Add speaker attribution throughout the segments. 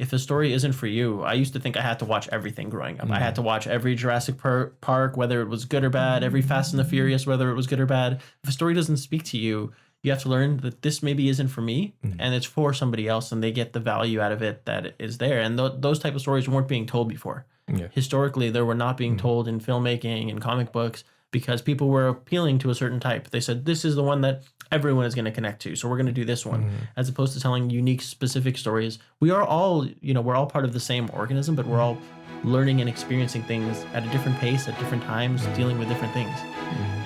Speaker 1: if the story isn't for you, I used to think I had to watch everything growing up. I had to watch every Jurassic Park, whether it was good or bad, every Fast and the Furious, whether it was good or bad. If a story doesn't speak to you, you have to learn that this maybe isn't for me and it's for somebody else, and they get the value out of it that is there. And those type of stories weren't being told before. Yeah. Historically, they were not being told in filmmaking and comic books because people were appealing to a certain type. They said, this is the one that everyone is going to connect to, so we're going to do this one, as opposed to telling unique, specific stories. We are all, we're all part of the same organism, but we're all learning and experiencing things at a different pace, at different times, dealing with different things.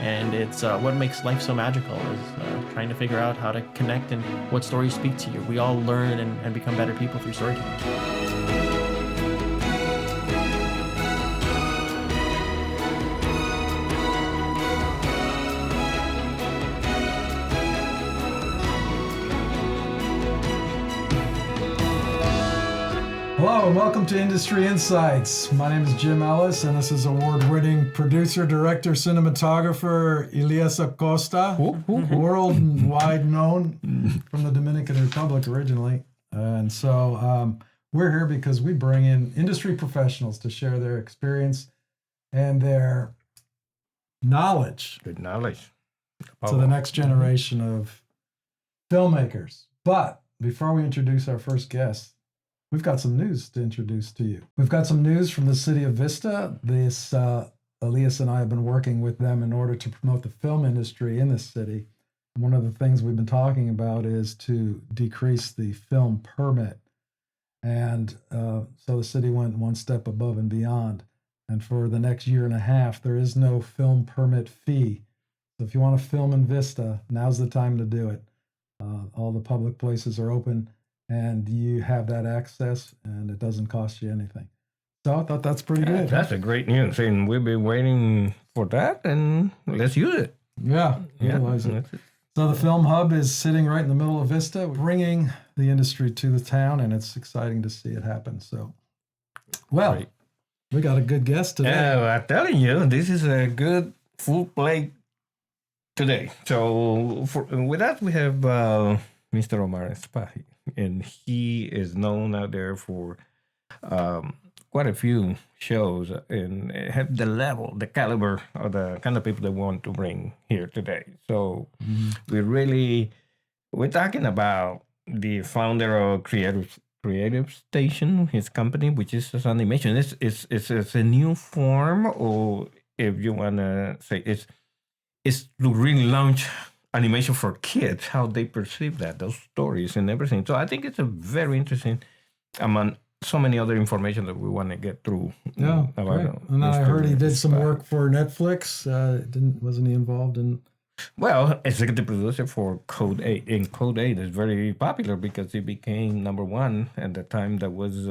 Speaker 1: And it's what makes life so magical is trying to figure out how to connect and what stories speak to you. We all learn and become better people through storytelling.
Speaker 2: Hello and welcome to Industry Insights. My name is Jim Ellis and this is award-winning producer, director, cinematographer Ellis Acosta, worldwide known from the Dominican Republic originally. And so we're here because we bring in industry professionals to share their experience and their knowledge.
Speaker 3: Good knowledge.
Speaker 2: To the next generation of filmmakers. But before we introduce our first guest, we've got some news to introduce to you. We've got some news from the city of Vista. Elias and I have been working with them in order to promote the film industry in this city. And one of the things we've been talking about is to decrease the film permit. And so the city went one step above and beyond. And for the next year and a half, there is no film permit fee. So if you want to film in Vista, now's the time to do it. All the public places are open, and you have that access, and it doesn't cost you anything. So I thought that's pretty good.
Speaker 3: That's a great news, and we've been waiting for that, and let's use it.
Speaker 2: Yeah, utilize it. So the Film Hub is sitting right in the middle of Vista, bringing the industry to the town, and it's exciting to see it happen. So, well, we got a good guest today.
Speaker 3: Yeah, I'm telling you, this is a good full plate today. So with that, we have Mr. Omar Spahi. And he is known out there for quite a few shows and have the level, the caliber of the kind of people they want to bring here today. So we're talking about the founder of Creative Station, his company, which is animation. It's a new form, or if you want to say it's to really launch animation for kids, how they perceive that, those stories and everything. So I think it's a very interesting among so many other information that we want to get through.
Speaker 2: Yeah, about and I heard he did some work for Netflix. Wasn't he involved in?
Speaker 3: Well, executive producer for Code 8. And Code 8 is very popular because it became number one at the time that was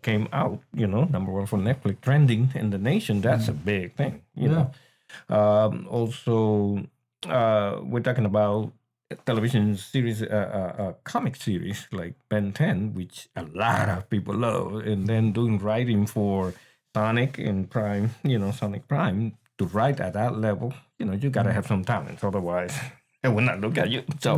Speaker 3: came out. Number one for Netflix, trending in the nation. That's a big thing. You know. Also. We're talking about television series, comic series like Ben 10, which a lot of people love, and then doing writing for Sonic and Prime, Sonic Prime, to write at that level, you got to have some talent. Otherwise, they will not look at you. So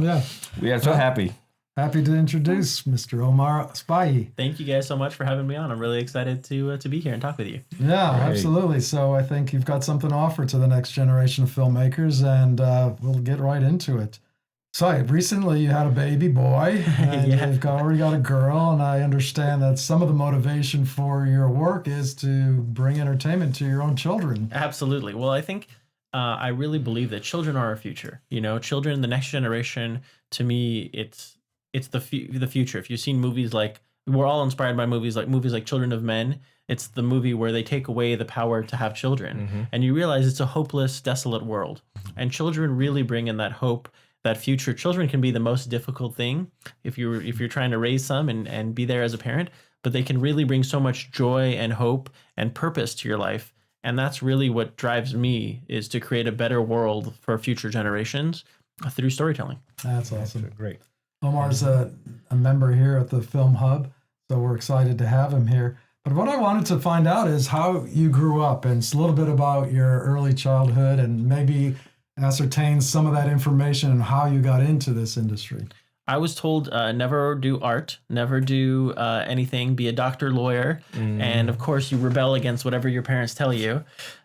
Speaker 3: we are so happy.
Speaker 2: Happy to introduce Mr. Omar Spahi.
Speaker 1: Thank you guys so much for having me on. I'm really excited to be here and talk with you.
Speaker 2: Yeah, absolutely. So I think you've got something to offer to the next generation of filmmakers, and we'll get right into it. So recently you had a baby boy, and you've already got a girl, and I understand that some of the motivation for your work is to bring entertainment to your own children.
Speaker 1: Absolutely. Well, I think I really believe that children are our future. Children, the next generation, to me, it's the future. If you've seen movies like, we're all inspired by movies like Children of Men. It's the movie where they take away the power to have children, and you realize it's a hopeless, desolate world. And children really bring in that hope, that future. Children can be the most difficult thing if you're trying to raise some and be there as a parent, but they can really bring so much joy and hope and purpose to your life. And that's really what drives me, is to create a better world for future generations through storytelling.
Speaker 2: That's awesome.
Speaker 3: That's great.
Speaker 2: Omar's a member here at the Film Hub, so we're excited to have him here. But what I wanted to find out is how you grew up, and it's a little bit about your early childhood, and maybe ascertain some of that information and how you got into this industry.
Speaker 1: I was told never do art, never do anything, be a doctor, lawyer, and of course you rebel against whatever your parents tell you.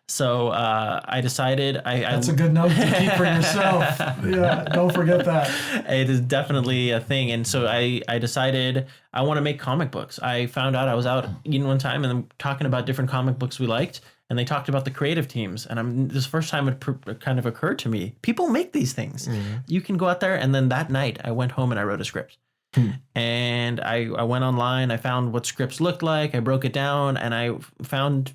Speaker 1: So I decided
Speaker 2: That's a good note to keep for yourself. Yeah, don't forget that.
Speaker 1: It is definitely a thing. And so I decided I want to make comic books. I found out I was out eating one time and I'm talking about different comic books we liked. And they talked about the creative teams. And this first time it kind of occurred to me, people make these things. You can go out there. And then that night I went home and I wrote a script. And I went online, I found what scripts looked like, I broke it down, and I found,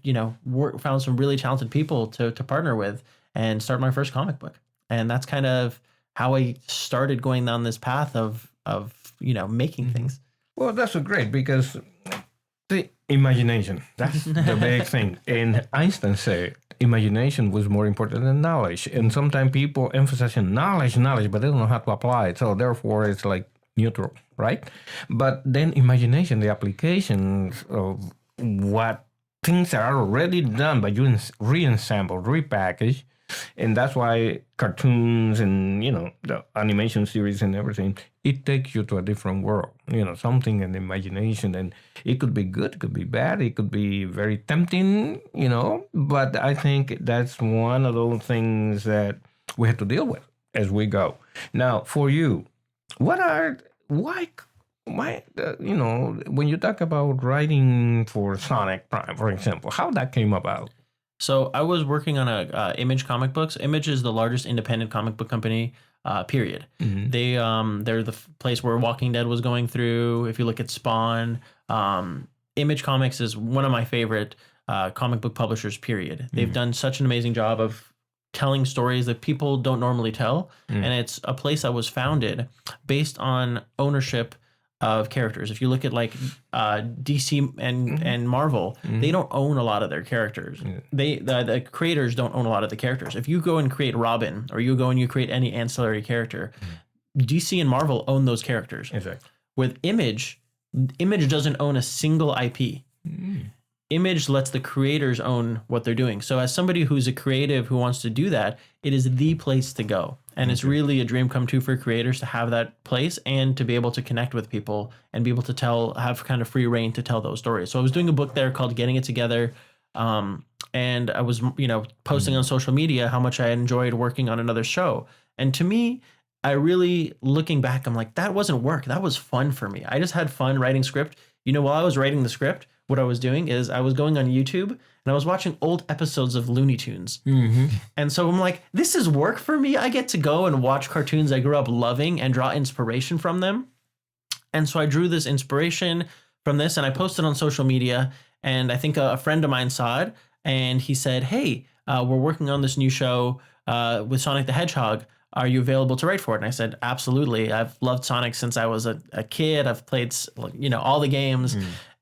Speaker 1: found some really talented people to partner with and start my first comic book. And that's kind of how I started going down this path of making things.
Speaker 3: Well, that's so great because the imagination, that's the big thing. And Einstein said imagination was more important than knowledge. And sometimes people emphasize on knowledge, but they don't know how to apply it. So therefore it's like neutral, right? But then imagination, the applications of what things are already done, but you re-ensemble, repackage, and that's why cartoons and the animation series and everything, it takes you to a different world. Something in the imagination, and it could be good, it could be bad, it could be very tempting. But I think that's one of those things that we have to deal with as we go. Now, for you, why when you talk about writing for Sonic Prime, for example, how that came about?
Speaker 1: So I was working on a Image comic books. Image is the largest independent comic book company, period. They're the place where Walking Dead was going through. If you look at Spawn, Image Comics is one of my favorite comic book publishers, period. They've done such an amazing job of telling stories that people don't normally tell. And it's a place that was founded based on ownership of characters. If you look at like DC and Marvel, they don't own a lot of their characters. The creators don't own a lot of the characters. If you go and create Robin, or you go and you create any ancillary character, DC and Marvel own those characters.
Speaker 3: Exactly.
Speaker 1: With Image doesn't own a single IP. Image lets the creators own what they're doing. So as somebody who's a creative who wants to do that, it is the place to go. And it's really a dream come true for creators to have that place and to be able to connect with people and be able to have kind of free reign to tell those stories. So I was doing a book there called Getting It Together. And I was, posting on social media how much I enjoyed working on another show. And to me, I really, looking back, I'm like, that wasn't work. That was fun for me. I just had fun writing script. While I was writing the script, what I was doing is I was going on YouTube and I was watching old episodes of Looney Tunes. And so I'm like, this is work for me. I get to go and watch cartoons I grew up loving and draw inspiration from them. And so I drew this inspiration from this and I posted on social media. And I think a friend of mine saw it and he said, hey, we're working on this new show with Sonic the Hedgehog. Are you available to write for it? And I said, absolutely. I've loved Sonic since I was a kid. I've played, all the games.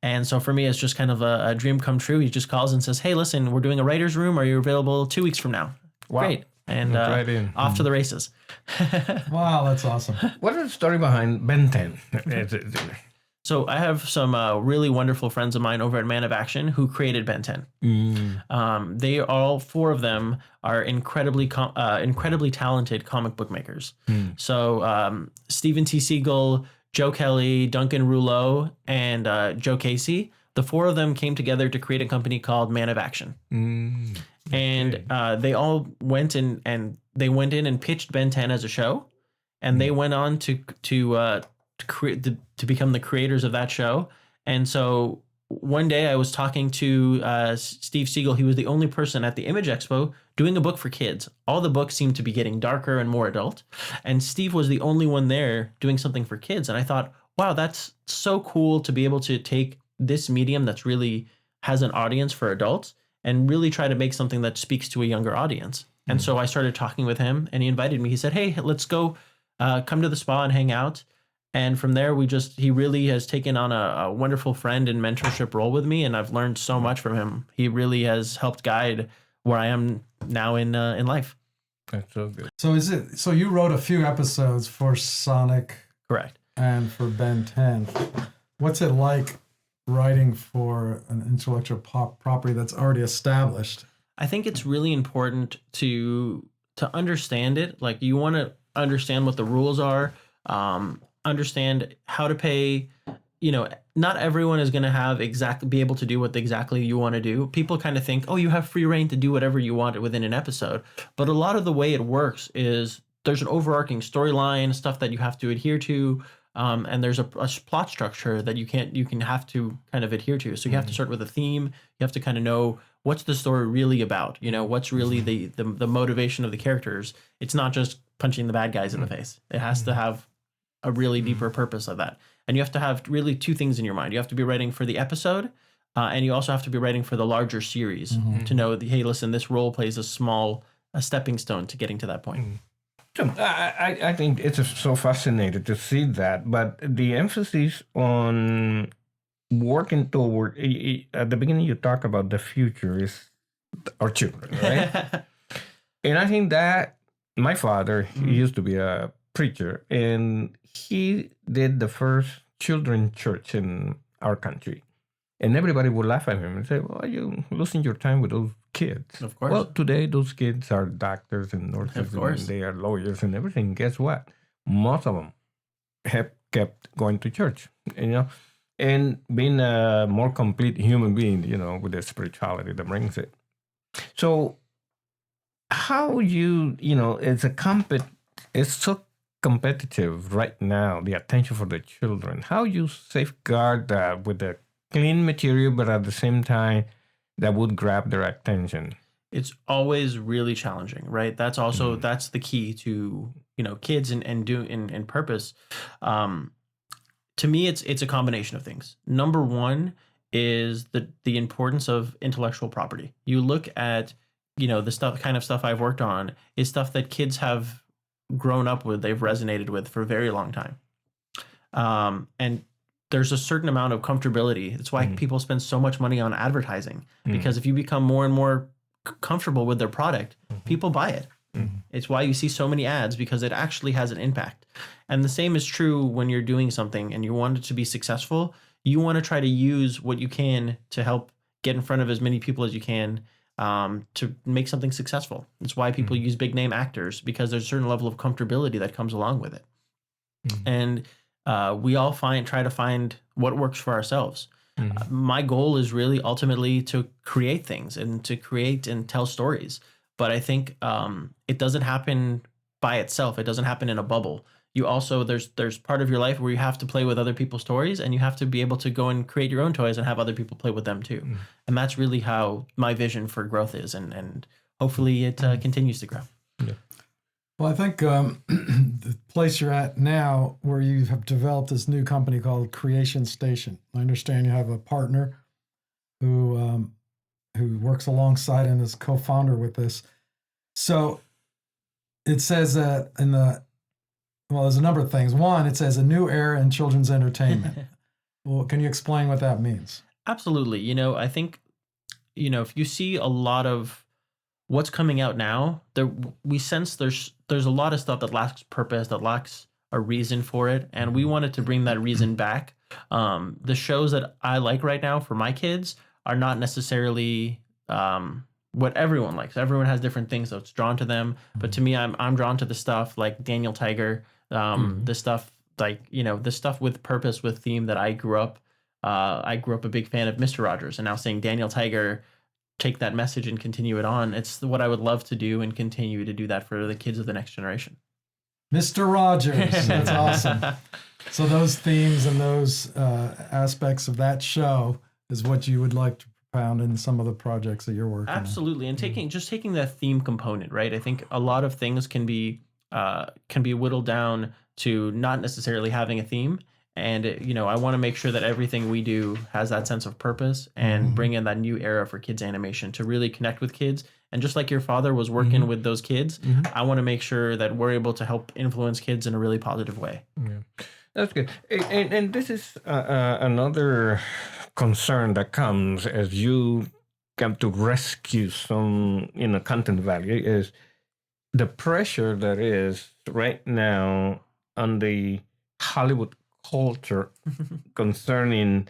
Speaker 1: And so for me, it's just kind of a dream come true. He just calls and says, hey, listen, we're doing a writer's room. Are you available 2 weeks from now?
Speaker 3: Wow.
Speaker 1: Great. And off to the races.
Speaker 2: Wow, that's awesome.
Speaker 3: What is the story behind Ben 10?
Speaker 1: So I have some really wonderful friends of mine over at Man of Action who created Ben 10. They all four of them are incredibly talented comic book makers. So Stephen T. Siegel, Joe Kelly, Duncan Rouleau, and Joe Casey, the four of them came together to create a company called Man of Action. And they all went in and pitched Ben 10 as a show, and they went on to become the creators of that show. And so one day I was talking to Steve Siegel. He was the only person at the Image Expo doing a book for kids. All the books seemed to be getting darker and more adult. And Steve was the only one there doing something for kids. And I thought, wow, that's so cool to be able to take this medium that's really has an audience for adults and really try to make something that speaks to a younger audience. And so I started talking with him and he invited me. He said, hey, let's go come to the spa and hang out. And from there, he really has taken on a wonderful friend and mentorship role with me. And I've learned so much from him. He really has helped guide where I am now in life.
Speaker 3: That's so good.
Speaker 2: So you wrote a few episodes for Sonic.
Speaker 1: Correct.
Speaker 2: And for Ben 10. What's it like writing for an intellectual property that's already established?
Speaker 1: I think it's really important to understand it. Like, you want to understand what the rules are. understand how to pay. Not everyone is going to have be able to do what exactly you want to do. People kind of think, oh, you have free reign to do whatever you want within an episode. But a lot of the way it works is there's an overarching storyline, stuff that you have to adhere to. And there's a plot structure that you have to kind of adhere to. So you have to start with a theme. You have to kind of know what's the story really about. What's really the motivation of the characters. It's not just punching the bad guys in the face. It has to have a really deeper purpose of that. And you have to have really two things in your mind. You have to be writing for the episode, and you also have to be writing for the larger series to know that, hey, listen, this role plays a stepping stone to getting to that point.
Speaker 3: I think it's so fascinating to see that, but the emphasis on working toward, at the beginning you talk about the future is our children, right? And I think that my father, he used to be a preacher, and he did the first children's church in our country. And everybody would laugh at him and say, well, are you losing your time with those kids?
Speaker 1: Of course.
Speaker 3: Well, today those kids are doctors and nurses,
Speaker 1: Of course.
Speaker 3: and they are lawyers and everything. Guess what? Most of them have kept going to church, and being a more complete human being, with the spirituality that brings it. So how it's so competitive right now, the attention for the children. How you safeguard that with the clean material, but at the same time that would grab their attention?
Speaker 1: It's always really challenging, right? That's also that's the key to kids and purpose. To me, it's a combination of things. Number one is the importance of intellectual property. You look at the kind of stuff I've worked on is stuff that kids have grown up with, they've resonated with for a very long time. And there's a certain amount of comfortability. That's why people spend so much money on advertising, because if you become more and more comfortable with their product, people buy it. It's why you see so many ads, because it actually has an impact. And the same is true when you're doing something and you want it to be successful. You want to try to use what you can to help get in front of as many people as you can, to make something successful. It's why people use big name actors, because there's a certain level of comfortability that comes along with it. And we all try to find what works for ourselves. My goal is really ultimately to create things and to create and tell stories. But I think it doesn't happen by itself. It doesn't happen in a bubble. You also, there's part of your life where you have to play with other people's stories, and you have to be able to go and create your own toys and have other people play with them too. And that's really how my vision for growth is. And hopefully it continues to grow.
Speaker 3: Yeah.
Speaker 2: Well, I think the place you're at now, where you have developed this new company called Creation Station. I understand you have a partner who works alongside and is co-founder with this. So it says that there's a number of things. One, it says a new era in children's entertainment. Well, can you explain what that means?
Speaker 1: Absolutely. I think, if you see a lot of what's coming out now, we sense there's a lot of stuff that lacks purpose, that lacks a reason for it. And we wanted to bring that reason back. The shows that I like right now for my kids are not necessarily what everyone likes. Everyone has different things that's drawn to them. But to me, I'm drawn to the stuff like Daniel Tiger, the stuff like, the stuff with purpose, with theme that I grew up a big fan of Mr. Rogers, and now seeing Daniel Tiger take that message and continue it on. It's what I would love to do and continue to do that for the kids of the next generation.
Speaker 2: Mr. Rogers, that's awesome. So those themes and those aspects of that show is what you would like to propound in some of the projects that you're working on.
Speaker 1: Absolutely. And taking that theme component, right? I think a lot of things can be whittled down to not necessarily having a theme. And, I want to make sure that everything we do has that sense of purpose and bring in that new era for kids animation to really connect with kids. And just like your father was working with those kids, I want to make sure that we're able to help influence kids in a really positive way.
Speaker 3: Yeah. That's good. And this is another concern that comes as you come to rescue some, content value, is the pressure that is right now on the Hollywood culture concerning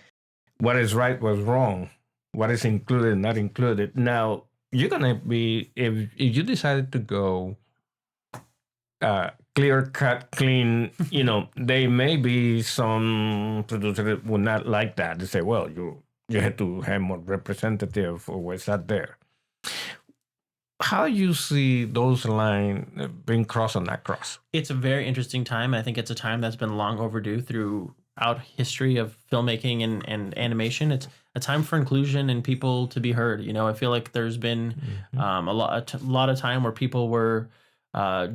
Speaker 3: what is right, what's wrong, what is included, not included. Now, you're going to be, if you decided to go clear cut, clean. They may be some producers that would not like that. They say, well, you had to have more representative or what's that there. How you see those lines being crossed or not crossed?
Speaker 1: It's a very interesting time. I think it's a time that's been long overdue throughout history of filmmaking and animation. It's a time for inclusion and people to be heard. I feel like there's been a lot of time where people were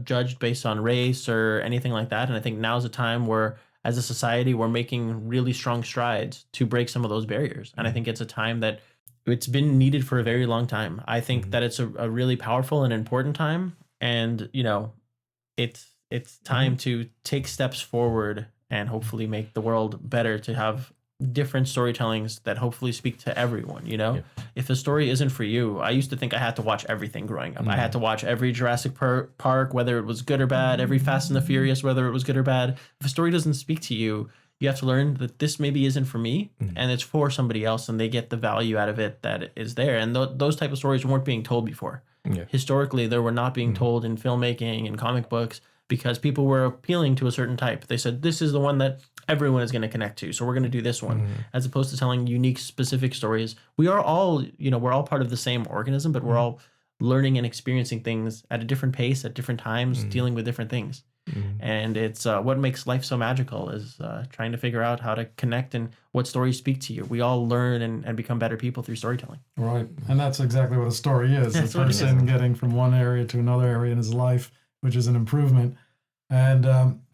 Speaker 1: judged based on race or anything like that. And I think now's a time where, as a society, we're making really strong strides to break some of those barriers. And I think it's a time that it's been needed for a very long time. I think that it's a really powerful and important time. And, it's time to take steps forward and hopefully make the world better, to have different storytellings that hopefully speak to everyone. If a story isn't for you, I used to think I had to watch everything growing up. I had to watch every Jurassic Park, whether it was good or bad, every Fast and the Furious, whether it was good or bad. If a story doesn't speak to you, you have to learn that this maybe isn't for me and it's for somebody else, and they get the value out of it that is there. And those type of stories weren't being told before. Historically, they were not being told in filmmaking and comic books, because people were appealing to a certain type. They said, this is the one that everyone is going to connect to, so we're going to do this one, as opposed to telling unique, specific stories. We are all, we're all part of the same organism, but we're all learning and experiencing things at a different pace, at different times, dealing with different things. And it's what makes life so magical, is trying to figure out how to connect and what stories speak to you. We all learn and become better people through storytelling.
Speaker 2: Right. And that's exactly what a story is. A person getting from one area to another area in his life, which is an improvement. And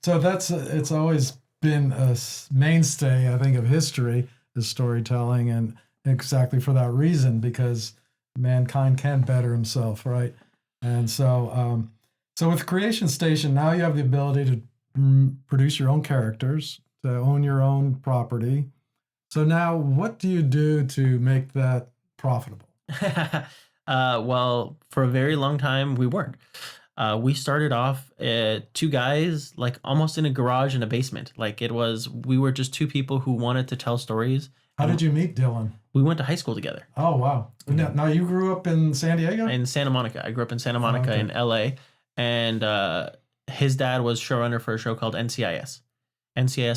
Speaker 2: so it's always been a mainstay, I think, of history, is storytelling, and exactly for that reason, because mankind can better himself, right? And so with Creation Station, now you have the ability to produce your own characters, to own your own property. So now what do you do to make that profitable?
Speaker 1: Well, for a very long time, we weren't. We started off two guys, like almost in a garage in a basement. We were just two people who wanted to tell stories.
Speaker 2: How did you meet Dylan?
Speaker 1: We went to high school together.
Speaker 2: Oh, wow. Now you grew up in San Diego?
Speaker 1: In Santa Monica. I grew up in Santa Monica in LA. And his dad was showrunner for a show called NCIS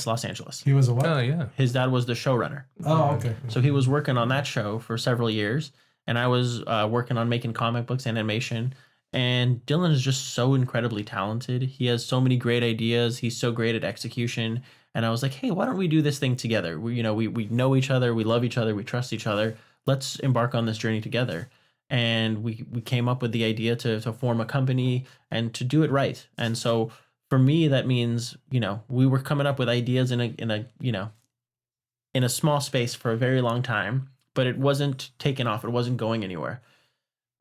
Speaker 1: Los Angeles.
Speaker 2: He was a what?
Speaker 3: Oh, yeah.
Speaker 1: His dad was the showrunner.
Speaker 2: Oh, okay.
Speaker 1: So he was working on that show for several years. And I was working on making comic books and animation. And Dylan is just so incredibly talented. He has so many great ideas. He's so great at execution. And I was like, hey, why don't we do this thing together? We know each other. We love each other. We trust each other. Let's embark on this journey together. And we came up with the idea to form a company and to do it right. And so for me, that means, we were coming up with ideas in a small space for a very long time, but it wasn't taken off. It wasn't going anywhere.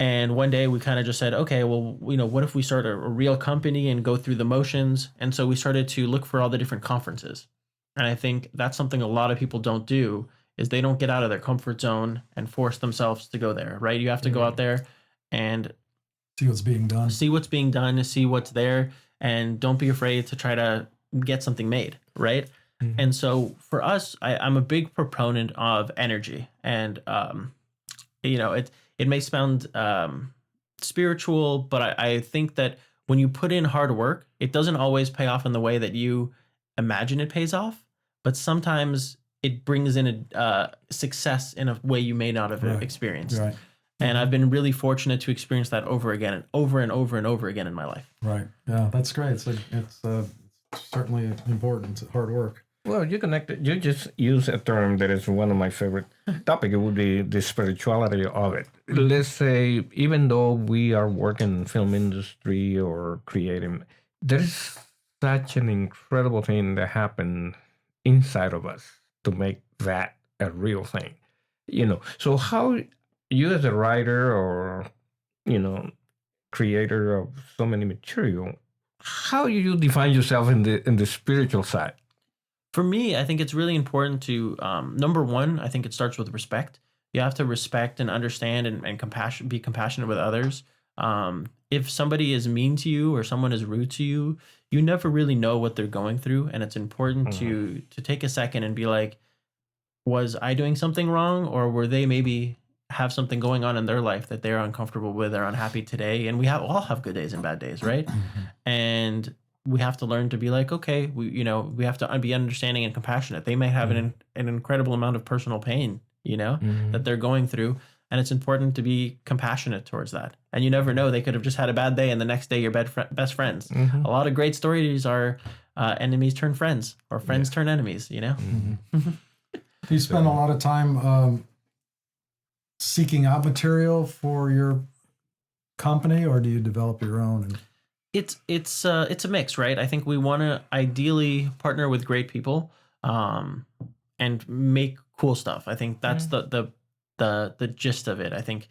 Speaker 1: And one day we kind of just said, okay, well, what if we start a real company and go through the motions? And so we started to look for all the different conferences. And I think that's something a lot of people don't do, is they don't get out of their comfort zone and force themselves to go there, right? You have to go out there and
Speaker 2: see what's being done,
Speaker 1: see what's there, and don't be afraid to try to get something made, right? And so for us, I'm a big proponent of energy. And, it may sound spiritual, but I think that when you put in hard work, it doesn't always pay off in the way that you imagine it pays off, but sometimes it brings in a success in a way you may not have experienced. Right. And I've been really fortunate to experience that over again and over and over and over again in my life.
Speaker 2: Right. Yeah, that's great. It's certainly important, hard work.
Speaker 3: Well, you just use a term that is one of my favorite topics. It would be the spirituality of it. Let's say, even though we are working in film industry or creating, there's such an incredible thing that happened inside of us to make that a real thing. So how you as a writer or, creator of so many material, how do you define yourself in the spiritual side?
Speaker 1: For me, I think it's really important to, number one, I think it starts with respect. You have to respect and understand and be compassionate with others. If somebody is mean to you or someone is rude to you, you never really know what they're going through. And it's important to take a second and be like, was I doing something wrong? Or were they maybe have something going on in their life that they're uncomfortable with or unhappy today? And we all have good days and bad days, right? And we have to learn to be like, okay, we have to be understanding and compassionate. They may have an incredible amount of personal pain, that they're going through. And it's important to be compassionate towards that. And you never know, they could have just had a bad day and the next day you're best friends. A lot of great stories are enemies turn friends or friends turn enemies,
Speaker 2: Do you spend a lot of time seeking out material for your company, or do you develop your own?
Speaker 1: It's a mix, right? I think we want to ideally partner with great people and make cool stuff. I think that's the gist of it. I think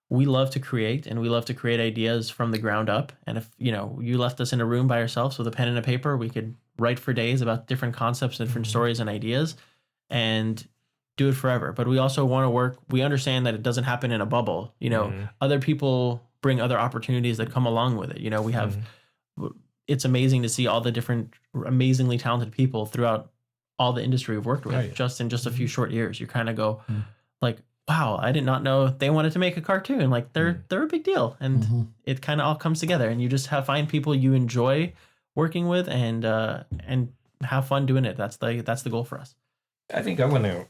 Speaker 1: we love to create, and we love to create ideas from the ground up. And if you left us in a room by ourselves with a pen and a paper, we could write for days about different concepts, different stories and ideas, and do it forever. But we also want to work. We understand that it doesn't happen in a bubble. Other people bring other opportunities that come along with it. We have. It's amazing to see all the different amazingly talented people throughout all the industry we've worked with, just in just a few short years. You kind of go like, wow, I did not know they wanted to make a cartoon. Like they're a big deal, and it kind of all comes together. And you just find people you enjoy working with, and have fun doing it. That's the goal for us.
Speaker 3: I think I want to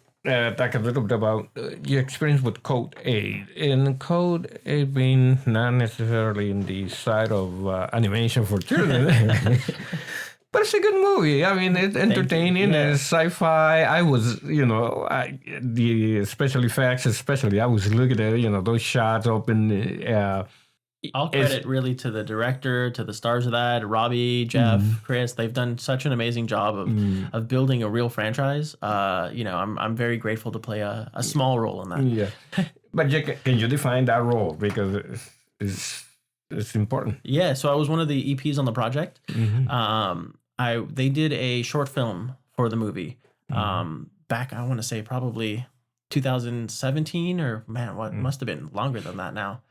Speaker 3: talk a little bit about your experience with Code 8. In Code 8 being not necessarily in the side of animation for children, but it's a good movie. I mean, it's entertaining. It's sci-fi. I was, the special effects, especially, I was looking at, those shots open.
Speaker 1: All credit really to the director, to the stars of that, Robbie, Jeff, Chris. They've done such an amazing job of building a real franchise. I'm very grateful to play a small role in that.
Speaker 3: Yeah, but can you define that role, because it's important?
Speaker 1: Yeah, so I was one of the EPs on the project. They did a short film for the movie back, I want to say probably 2017, or must have been longer than that now.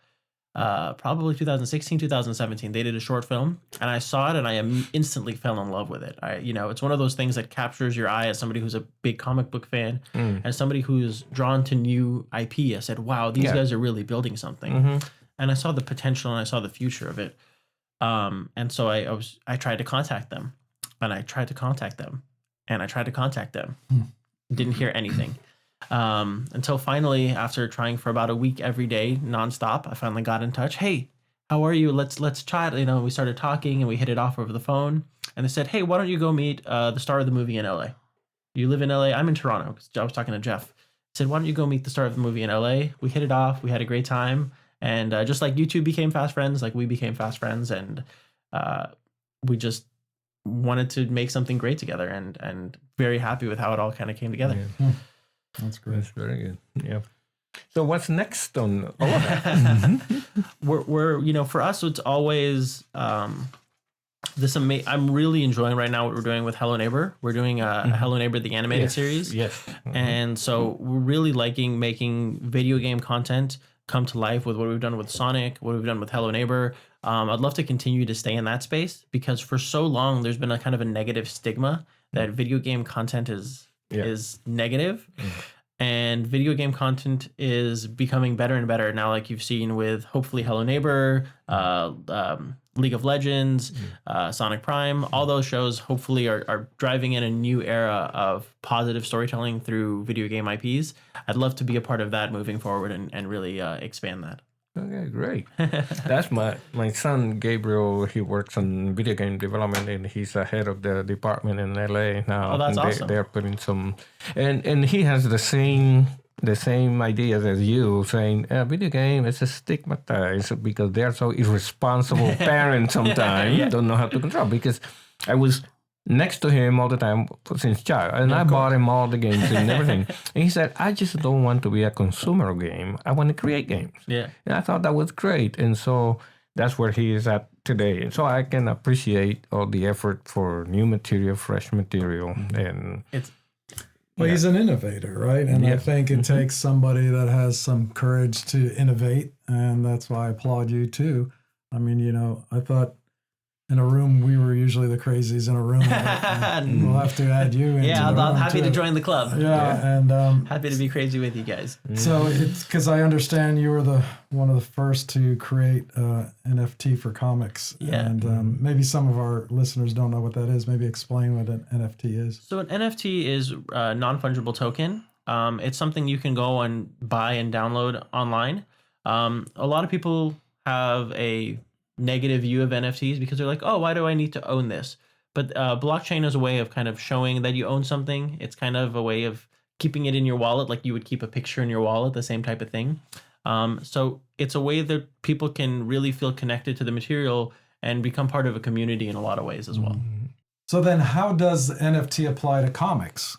Speaker 1: Probably 2016, 2017, they did a short film, and I saw it and I instantly fell in love with it. It's one of those things that captures your eye as somebody who's a big comic book fan, as somebody who's drawn to new IP. I said, wow, these guys are really building something. And I saw the potential and I saw the future of it. And so I tried to contact them, and I tried to contact them, and I tried to contact them. Didn't hear anything. Until finally, after trying for about a week every day nonstop, I finally got in touch. Hey, how are you? Let's chat. We started talking and we hit it off over the phone. And they said, hey, why don't you go meet the star of the movie in LA? You live in LA? I'm in Toronto. I was talking to Jeff. I said, why don't you go meet the star of the movie in LA? We hit it off. We had a great time. And just like you two became fast friends, like we became fast friends, and we just wanted to make something great together, and very happy with how it all kind of came together.
Speaker 2: That's great.
Speaker 3: That's very good. Yeah. So what's next on all of that?
Speaker 1: We're for us, it's always this I'm really enjoying right now what we're doing with Hello Neighbor. We're doing Hello Neighbor, the animated series.
Speaker 3: Yes.
Speaker 1: And so we're really liking making video game content come to life with what we've done with Sonic, what we've done with Hello Neighbor. I'd love to continue to stay in that space, because for so long there's been a kind of a negative stigma that video game content is negative. And video game content is becoming better and better now, like you've seen with hopefully Hello Neighbor, League of Legends, Sonic Prime. All those shows hopefully are driving in a new era of positive storytelling through video game IPs. I'd love to be a part of that moving forward and really expand that.
Speaker 3: Okay, great. That's my son Gabriel. He works on video game development, and he's the head of the department in LA now.
Speaker 1: Oh, that's awesome.
Speaker 3: They're putting some, and he has the same ideas as you, saying video game is stigmatized because they're so irresponsible parents sometimes don't know how to control. Because I was next to him all the time since child, and I bought him all the games and everything. And he said, I just don't want to be a consumer game. I want to create games. Yeah. And I thought that was great. And so that's where he is at today. And so I can appreciate all the effort for new material, fresh material. And
Speaker 2: he's an innovator, right? And I think it takes somebody that has some courage to innovate. And that's why I applaud you too. I mean, I thought in a room. We were usually the crazies in a room. We'll have to add you into
Speaker 1: Yeah,
Speaker 2: the
Speaker 1: I'm
Speaker 2: room
Speaker 1: happy
Speaker 2: too.
Speaker 1: to join the club.
Speaker 2: Yeah, and
Speaker 1: Happy to be crazy with you guys.
Speaker 2: so it's because I understand you were one of the first to create NFT for comics.
Speaker 1: Yeah.
Speaker 2: And maybe some of our listeners don't know what that is. Maybe explain what an NFT is.
Speaker 1: So an NFT is a non-fungible token. It's something you can go and buy and download online. A lot of people have a negative view of NFTs because they're like, oh, why do I need to own this? But blockchain is a way of kind of showing that you own something. It's kind of a way of keeping it in your wallet, like you would keep a picture in your wallet, the same type of thing. So it's a way that people can really feel connected to the material and become part of a community in a lot of ways as well.
Speaker 2: So then how does NFT apply to comics?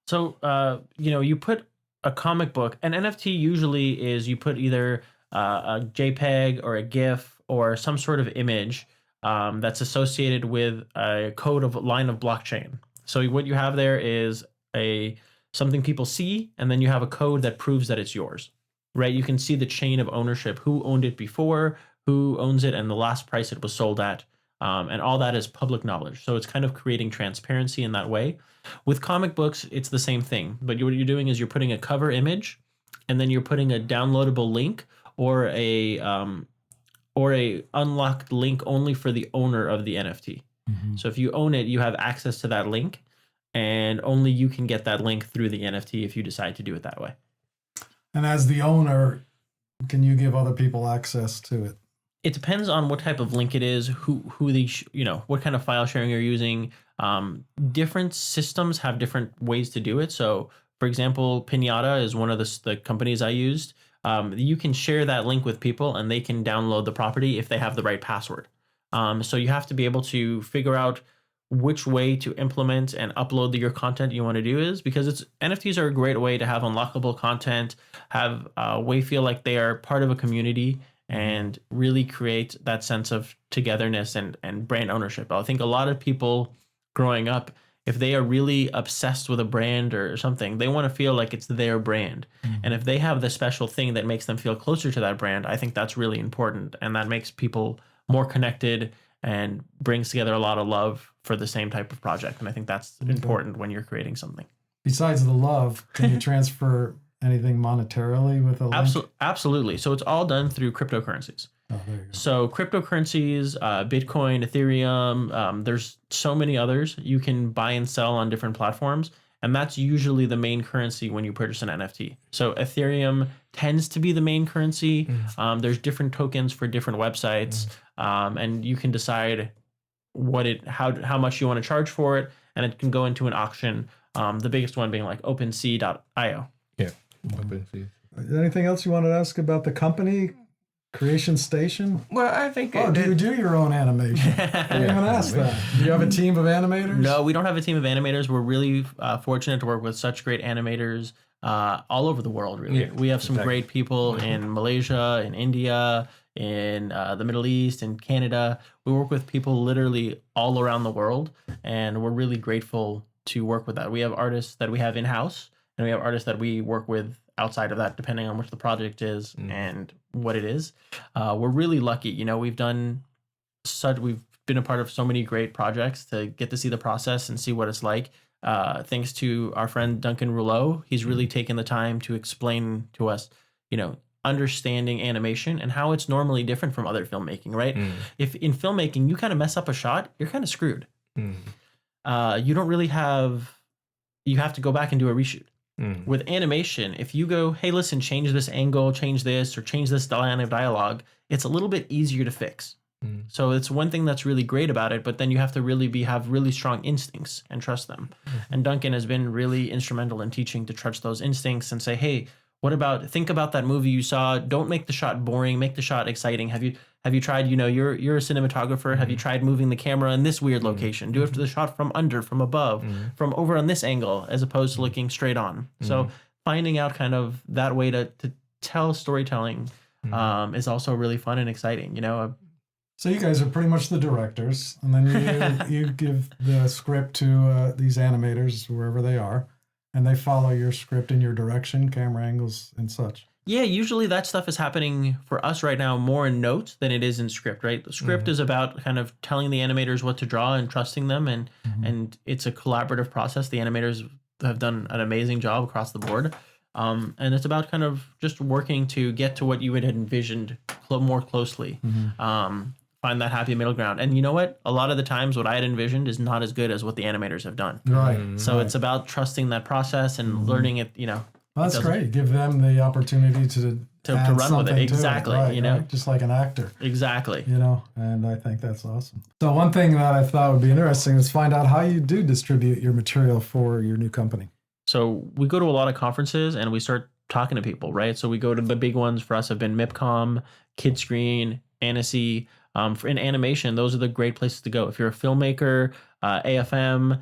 Speaker 1: So, you put a comic book, an NFT usually is you put either a JPEG or a GIF or some sort of image that's associated with a line of blockchain. So what you have there is something people see, and then you have a code that proves that it's yours, right? You can see the chain of ownership, who owned it before, who owns it, and the last price it was sold at. And all that is public knowledge. So it's kind of creating transparency in that way. With comic books, it's the same thing. But what you're doing is you're putting a cover image, and then you're putting a downloadable link or a unlocked link only for the owner of the NFT.
Speaker 2: Mm-hmm.
Speaker 1: So if you own it, you have access to that link, and only you can get that link through the NFT if you decide to do it that way.
Speaker 2: And as the owner, can you give other people access to it?
Speaker 1: It depends on what type of link it is, what kind of file sharing you're using. Different systems have different ways to do it. So, for example, Pinata is one of the companies I used. You can share that link with people, and they can download the property if they have the right password. So you have to be able to figure out which way to implement and upload your content you want to do is, because NFTs are a great way to have unlockable content, have feel like they are part of a community, and really create that sense of togetherness and brand ownership. I think a lot of people growing up, if they are really obsessed with a brand or something, they want to feel like it's their brand. Mm-hmm. And if they have the special thing that makes them feel closer to that brand, I think that's really important. And that makes people more connected and brings together a lot of love for the same type of project. And I think that's important when you're creating something.
Speaker 2: Besides the love, can you transfer anything monetarily with a link?
Speaker 1: Absolutely. So it's all done through cryptocurrencies.
Speaker 2: Oh, there you go.
Speaker 1: So cryptocurrencies, Bitcoin, Ethereum, there's so many others you can buy and sell on different platforms. And that's usually the main currency when you purchase an NFT. So Ethereum tends to be the main currency. There's different tokens for different websites. And you can decide how much you want to charge for it. And it can go into an auction. The biggest one being like OpenSea.io.
Speaker 3: Yeah.
Speaker 2: Anything else you wanted to ask about the company? Creation Station?
Speaker 3: Well, I think...
Speaker 2: do you do your own animation? I didn't even ask that. Do you have a team of animators?
Speaker 1: No, we don't have a team of animators. We're really fortunate to work with such great animators all over the world, really.
Speaker 3: Yeah,
Speaker 1: we have some great people in Malaysia, in India, in the Middle East, in Canada. We work with people literally all around the world, and we're really grateful to work with that. We have artists that we have in-house, and we have artists that we work with outside of that, depending on which the project is and what it is. We're really lucky. We've been a part of so many great projects to get to see the process and see what it's like. Thanks to our friend Duncan Rouleau, he's really taken the time to explain to us, understanding animation and how it's normally different from other filmmaking, right? If in filmmaking you kind of mess up a shot, you're kind of screwed. You don't really you have to go back and do a reshoot. With animation, if you go, hey, listen, change this angle, change this, or change this line of dialogue, it's a little bit easier to fix. So it's one thing that's really great about it, but then you have to really have really strong instincts and trust them. And Duncan has been really instrumental in teaching to trust those instincts and say, hey, think about that movie you saw. Don't make the shot boring, make the shot exciting. Have you tried, you're a cinematographer. Have you tried moving the camera in this weird location? Do it for the shot from under, from above, from over on this angle, as opposed to looking straight on. So finding out kind of that way to tell storytelling is also really fun and exciting,
Speaker 2: So you guys are pretty much the directors, and then you give the script to these animators wherever they are, And they follow your script and your direction, camera angles and such.
Speaker 1: Yeah, usually that stuff is happening for us right now more in notes than it is in script, right? The script is about kind of telling the animators what to draw and trusting them, and it's a collaborative process. The animators have done an amazing job across the board. And it's about kind of just working to get to what you had envisioned more closely. Find that happy middle ground. And you know what? A lot of the times what I had envisioned is not as good as what the animators have done.
Speaker 2: Right.
Speaker 1: So it's about trusting that process and learning it, you know.
Speaker 2: Well, that's great. Give them the opportunity to
Speaker 1: run with it.
Speaker 2: something to
Speaker 1: Exactly.
Speaker 2: Right,
Speaker 1: you know,
Speaker 2: right? Just like an actor.
Speaker 1: Exactly.
Speaker 2: You know, and I think that's awesome. So one thing that I thought would be interesting is find out how you do distribute your material for your new company.
Speaker 1: So we go to a lot of conferences and we start talking to people, right? So we go to the big ones for us have been MIPCOM, Kidscreen, Annecy. In animation, those are the great places to go. If you're a filmmaker, AFM,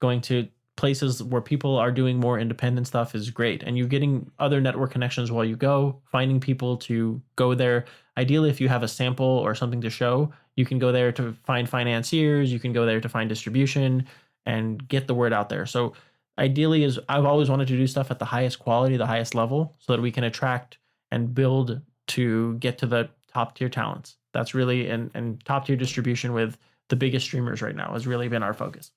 Speaker 1: going to places where people are doing more independent stuff is great. And you're getting other network connections while you go, finding people to go there. Ideally, if you have a sample or something to show, you can go there to find financiers, you can go there to find distribution and get the word out there. So ideally is I've always wanted to do stuff at the highest quality, the highest level, so that we can attract and build to get to the top tier talents. That's really, and top tier distribution with the biggest streamers right now has really been our focus.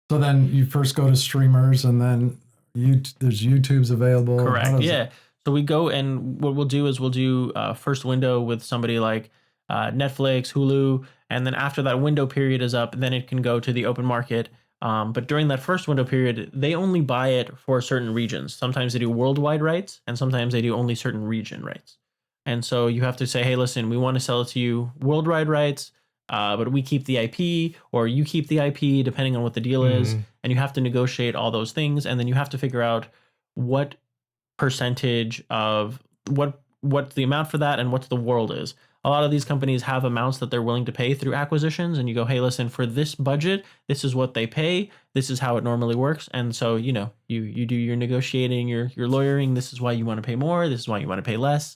Speaker 2: So then you first go to streamers and then there's YouTube's available.
Speaker 1: Correct. Yeah. So we go and what we'll do is we'll do first window with somebody like Netflix, Hulu, and then after that window period is up, then it can go to the open market. But during that first window period, they only buy it for certain regions. Sometimes they do worldwide rights, and sometimes they do only certain region rights. And so you have to say, hey, listen, we want to sell it to you worldwide rights, but we keep the IP, or you keep the IP, depending on what the deal is. And you have to negotiate all those things, and then you have to figure out what percentage of what's the amount for that and what the world is. A lot of these companies have amounts that they're willing to pay through acquisitions, and you go, hey, listen, for this budget, this is what they pay. This is how it normally works. And so, you know, you do your negotiating, your lawyering. This is why you want to pay more. This is why you want to pay less.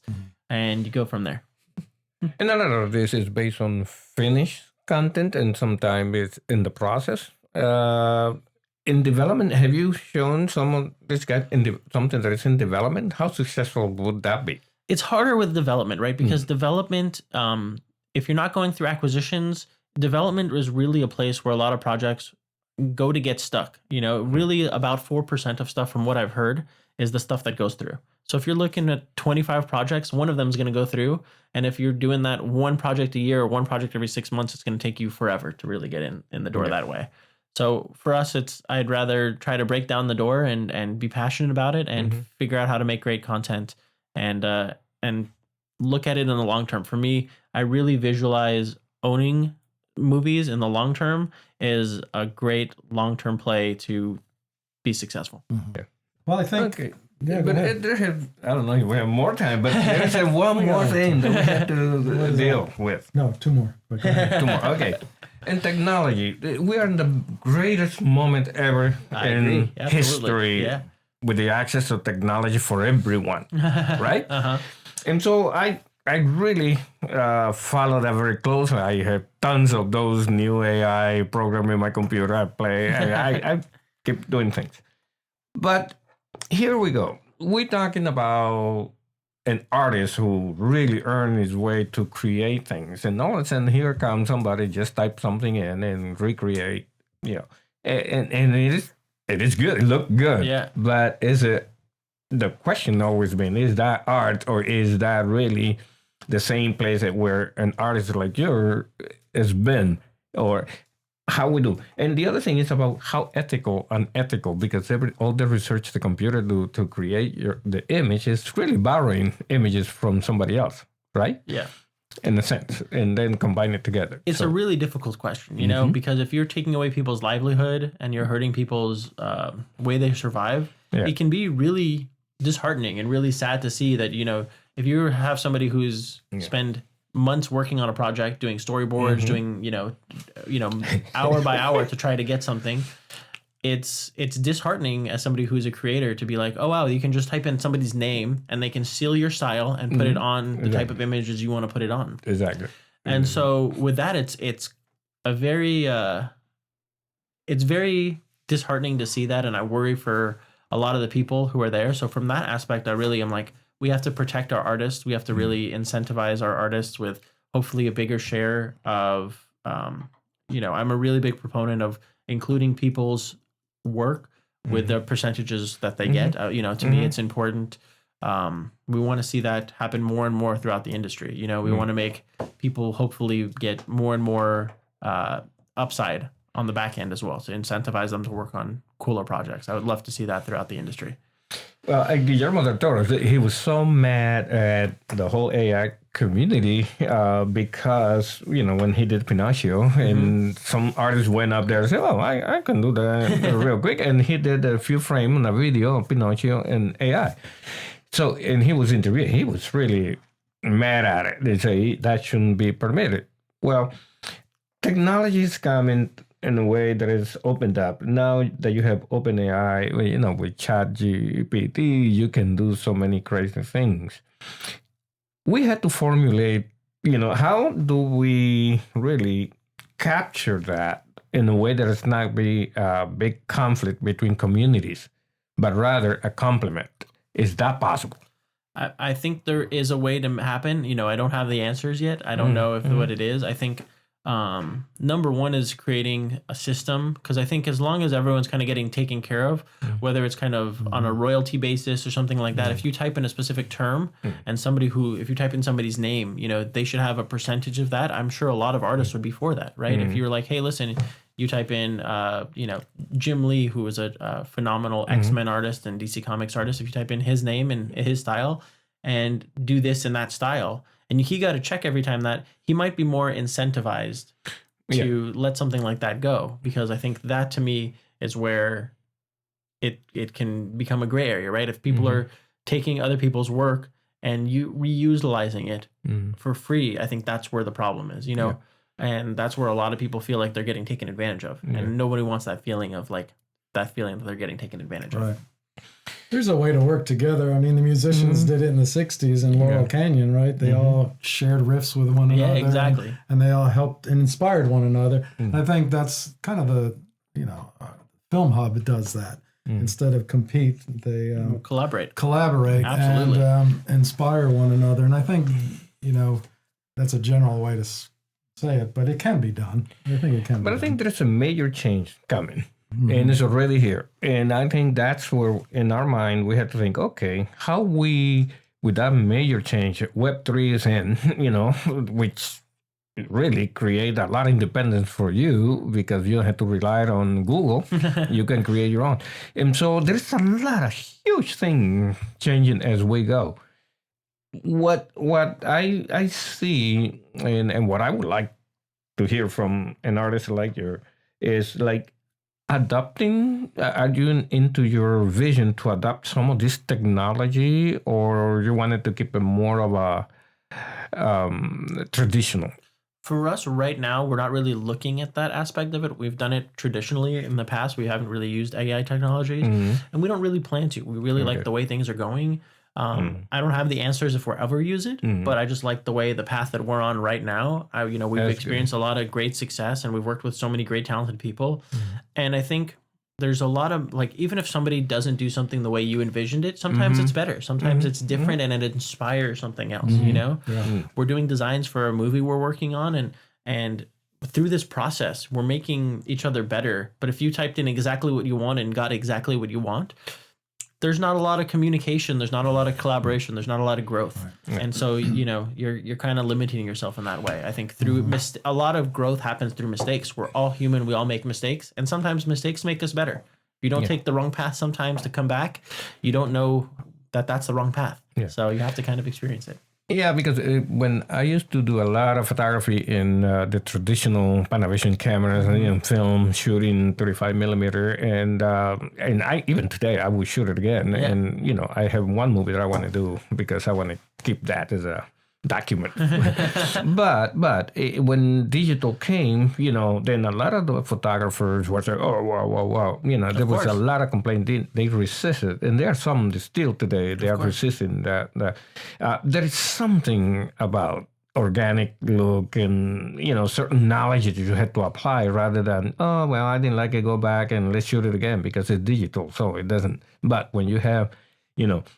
Speaker 1: And you go from there.
Speaker 3: And a lot of this is based on finished content, and sometimes it's in the process. In development, have you shown some of this guy something that is in development? How successful would that be?
Speaker 1: It's harder with development, right? Because development, if you're not going through acquisitions, development is really a place where a lot of projects go to get stuck. You know, really about 4% of stuff from what I've heard is the stuff that goes through. So if you're looking at 25 projects, one of them is going to go through. And if you're doing that one project a year or one project every 6 months, it's going to take you forever to really get in the door that way. So for us, I'd rather try to break down the door and be passionate about it and figure out how to make great content and look at it in the long term. For me, I really visualize owning movies in the long term is a great long-term play to be successful.
Speaker 3: Yeah.
Speaker 2: Well, I think...
Speaker 3: Okay.
Speaker 2: Yeah,
Speaker 3: but I don't know if we have more time, but there's one more thing that we have to deal with.
Speaker 2: No, two more. But go ahead.
Speaker 3: Two more. Okay. And technology. We are in the greatest moment ever in history with the access to technology for everyone, right? And so I really follow that very closely. I have tons of those new AI programs in my computer. I play. I keep doing things. But here we go. We're talking about an artist who really earned his way to create things. And all of a sudden, here comes somebody just type something in and recreate, you know. And it is good. It looked good.
Speaker 1: Yeah.
Speaker 3: But is it, the question always been, is that art, or is that really the same place that where an artist like you has been? Or how we do. And the other thing is about how ethical, unethical, because all the research the computer do to create the image is really borrowing images from somebody else, right?
Speaker 1: Yeah.
Speaker 3: In a sense, and then combine it together.
Speaker 1: It's a really difficult question, you know, because if you're taking away people's livelihood and you're hurting people's way they survive, it can be really disheartening and really sad to see that, you know, if you have somebody who's spend months working on a project, doing storyboards, doing, you know, hour by hour to try to get something, it's disheartening as somebody who's a creator to be like, oh, wow, you can just type in somebody's name and they can steal your style and put it on the type of images you want to put it on.
Speaker 3: Exactly.
Speaker 1: And so with that, it's a very, it's very disheartening to see that, and I worry for a lot of the people who are there. So from that aspect, I really am like, we have to protect our artists. We have to really incentivize our artists with hopefully a bigger share of, I'm a really big proponent of including people's work with the percentages that they get. To me, it's important. We want to see that happen more and more throughout the industry. We want to make people hopefully get more and more upside on the back end as well, to incentivize them to work on cooler projects. I would love to see that throughout the industry.
Speaker 3: Well, Guillermo del Toro, he was so mad at the whole AI community because, when he did Pinocchio, and some artists went up there and said, oh, I can do that real quick. And he did a few frames in a video of Pinocchio and AI. So, and he was interviewed. He was really mad at it. They say that shouldn't be permitted. Well, technology is coming in a way that is opened up. Now that you have OpenAI, with ChatGPT, you can do so many crazy things. We had to formulate, how do we really capture that in a way that it's not be a big conflict between communities, but rather a complement? Is that possible?
Speaker 1: I think there is a way to happen. I don't have the answers yet. I don't know what it is. I think number one is creating a system, because I think as long as everyone's kind of getting taken care of, whether it's kind of on a royalty basis or something like that, if you type in a specific term and if you type in somebody's name, they should have a percentage of that. I'm sure a lot of artists would be for that, right? If you were like, hey, listen, you type in, Jim Lee, who was a phenomenal X-Men artist and DC Comics artist. If you type in his name and his style and do this in that style, and he got to check every time that, he might be more incentivized to let something like that go, because I think that to me is where it can become a gray area, right? If people are taking other people's work and reutilizing it for free, I think that's where the problem is, and that's where a lot of people feel like they're getting taken advantage of, and nobody wants that feeling of that they're getting taken advantage of.
Speaker 2: Right. There's a way to work together. I mean, the musicians did it in the 60s in Laurel Canyon, right? They all shared riffs with one another.
Speaker 1: Yeah, exactly.
Speaker 2: And they all helped and inspired one another. I think that's kind of the, Film Hub does that. Instead of compete, they
Speaker 1: collaborate.
Speaker 2: Absolutely. And inspire one another. And I think, that's a general way to say it, but it can be done. I think it can be
Speaker 3: But I
Speaker 2: done.
Speaker 3: think there's a major change coming. And it's already here. And I think that's where, in our mind, we have to think, okay, how with that major change, Web3 is in, which really create a lot of independence for you, because you don't have to rely on Google. You can create your own. And so there's a lot of huge things changing as we go. What I see, and what I would like to hear from an artist like you is like, adopting, are you into your vision to adopt some of this technology, or you wanted to keep it more of a traditional?
Speaker 1: For us right now, we're not really looking at that aspect of it. We've done it traditionally in the past. We haven't really used AI technologies, and we don't really plan to. We really like the way things are going. I don't have the answers if we'll ever use it, but I just like the path that we're on right now. We've experienced a lot of great success, and we've worked with so many great talented people. And I think there's a lot of, even if somebody doesn't do something the way you envisioned it, sometimes it's better. Sometimes it's different, and it inspires something else, We're doing designs for a movie we're working on, and through this process, we're making each other better. But if you typed in exactly what you want and got exactly what you want, there's not a lot of communication, there's not a lot of collaboration, there's not a lot of growth. And so, you're kind of limiting yourself in that way. I think through a lot of growth happens through mistakes. We're all human, we all make mistakes, and sometimes mistakes make us better. You don't take the wrong path sometimes to come back. You don't know that that's the wrong path. So you have to kind of experience it.
Speaker 3: Yeah, because when I used to do a lot of photography in the traditional Panavision cameras and film shooting 35 millimeter, and I even today I would shoot it again. And I have one movie that I want to do because I want to keep that as a document. but when digital came, then a lot of the photographers were saying, oh, wow. There was a lot of complaint. They resisted. And there are some still today, they are resisting that. There is something about organic look and, certain knowledge that you had to apply rather than, oh, well, I didn't like it, go back and let's shoot it again because it's digital. So it doesn't. But when you have,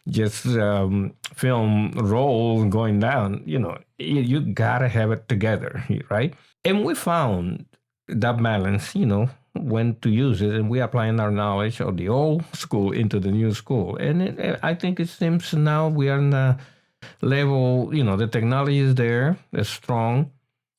Speaker 3: just film roll going down, you gotta have it together, right? And we found that balance, when to use it, and we applying our knowledge of the old school into the new school. And I think it seems now we are in a level, the technology is there, it's strong,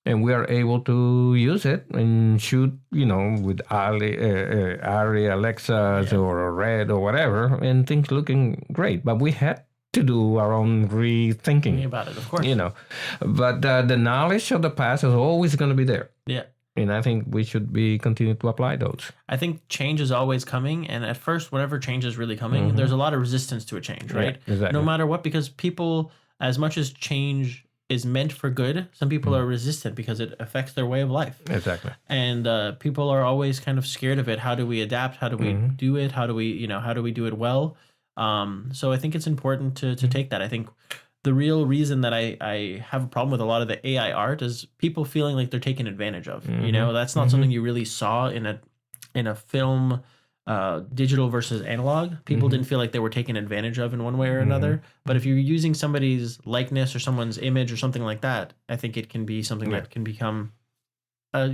Speaker 3: and we are able to use it and shoot, with Ari, Alexas or Red or whatever, and things looking great. But we had to do our own rethinking
Speaker 1: about it, of course.
Speaker 3: But the knowledge of the past is always going to be there.
Speaker 1: Yeah.
Speaker 3: And I think we should continue to apply those.
Speaker 1: I think change is always coming. And at first, whenever change is really coming, there's a lot of resistance to a change, right?
Speaker 3: Yeah, exactly.
Speaker 1: No matter what, because people, as much as change is meant for good, some people are resistant because it affects their way of life.
Speaker 3: Exactly.
Speaker 1: And people are always kind of scared of it. How do we adapt? How do we do it? How do we, how do we do it well? So I think it's important to take that. I think the real reason that I have a problem with a lot of the AI art is people feeling like they're taken advantage of. That's not something you really saw in a film, digital versus analog. People didn't feel like they were taken advantage of in one way or another. But if you're using somebody's likeness or someone's image or something like that, I think it can be something that can become, a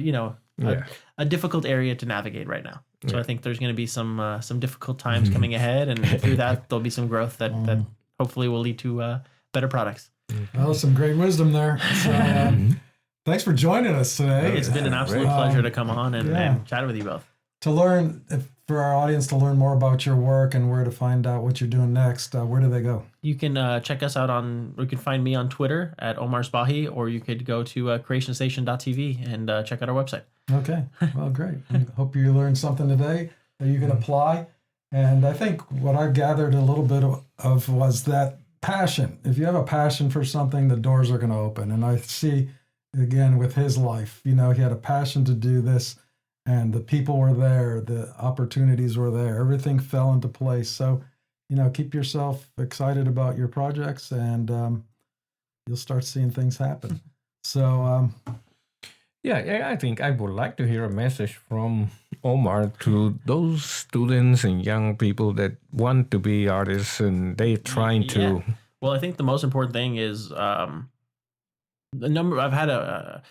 Speaker 1: difficult area to navigate right now. So I think there's going to be some difficult times coming ahead, and through that there'll be some growth that hopefully will lead to better products.
Speaker 2: Well, some great wisdom there. So, thanks for joining us today.
Speaker 1: It's been an absolute pleasure to come on and chat with you both.
Speaker 2: To learn, for our audience to learn more about your work and where to find out what you're doing next, where do they go?
Speaker 1: You can check us out you can find me on Twitter at Omar Spahi, or you could go to creationstation.tv and check out our website.
Speaker 2: Okay, well, great. I hope you learned something today that you can apply. And I think what I gathered a little bit of was that passion. If you have a passion for something, the doors are going to open. And I see, again, with his life, he had a passion to do this, and the people were there, the opportunities were there, everything fell into place. So, keep yourself excited about your projects, and you'll start seeing things happen. So,
Speaker 3: yeah, I think I would like to hear a message from Omar to those students and young people that want to be artists and they're trying to.
Speaker 1: Well, I think the most important thing is the number. I've had a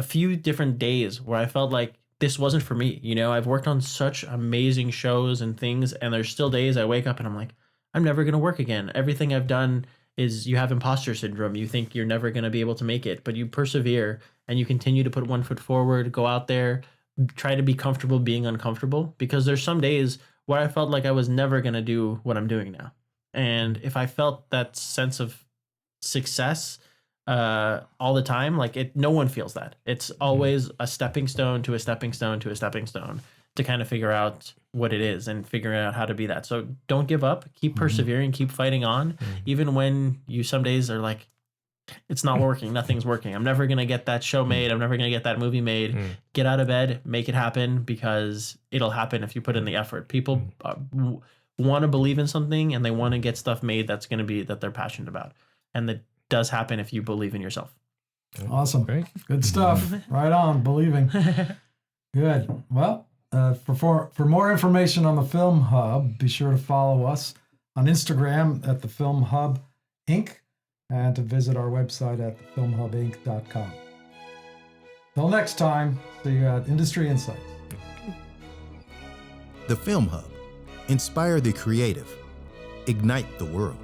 Speaker 1: few different days where I felt like this wasn't for me. I've worked on such amazing shows and things, and there's still days I wake up and I'm like, I'm never going to work again. Everything I've done is, you have imposter syndrome. You think you're never going to be able to make it, but you persevere and you continue to put one foot forward, go out there, try to be comfortable being uncomfortable, because there's some days where I felt like I was never going to do what I'm doing now. And if I felt that sense of success all the time, no one feels that. It's always a stepping stone to a stepping stone to a stepping stone to kind of figure out what it is and figuring out how to be that. So don't give up, keep persevering, keep fighting on, even when you some days are like, it's not working, nothing's working. I'm never going to get that show made. I'm never going to get that movie made. Get out of bed, make it happen, because it'll happen if you put in the effort. People want to believe in something, and they want to get stuff made that they're passionate about. And that does happen if you believe in yourself.
Speaker 2: Awesome.
Speaker 3: Great.
Speaker 2: Good stuff. Right on, believing. Good. Well, for more information on the Film Hub, be sure to follow us on Instagram at the Film Hub Inc. and to visit our website at thefilmhubinc.com. Till next time, see you at Industry Insights.
Speaker 4: The Film Hub. Inspire the creative. Ignite the world.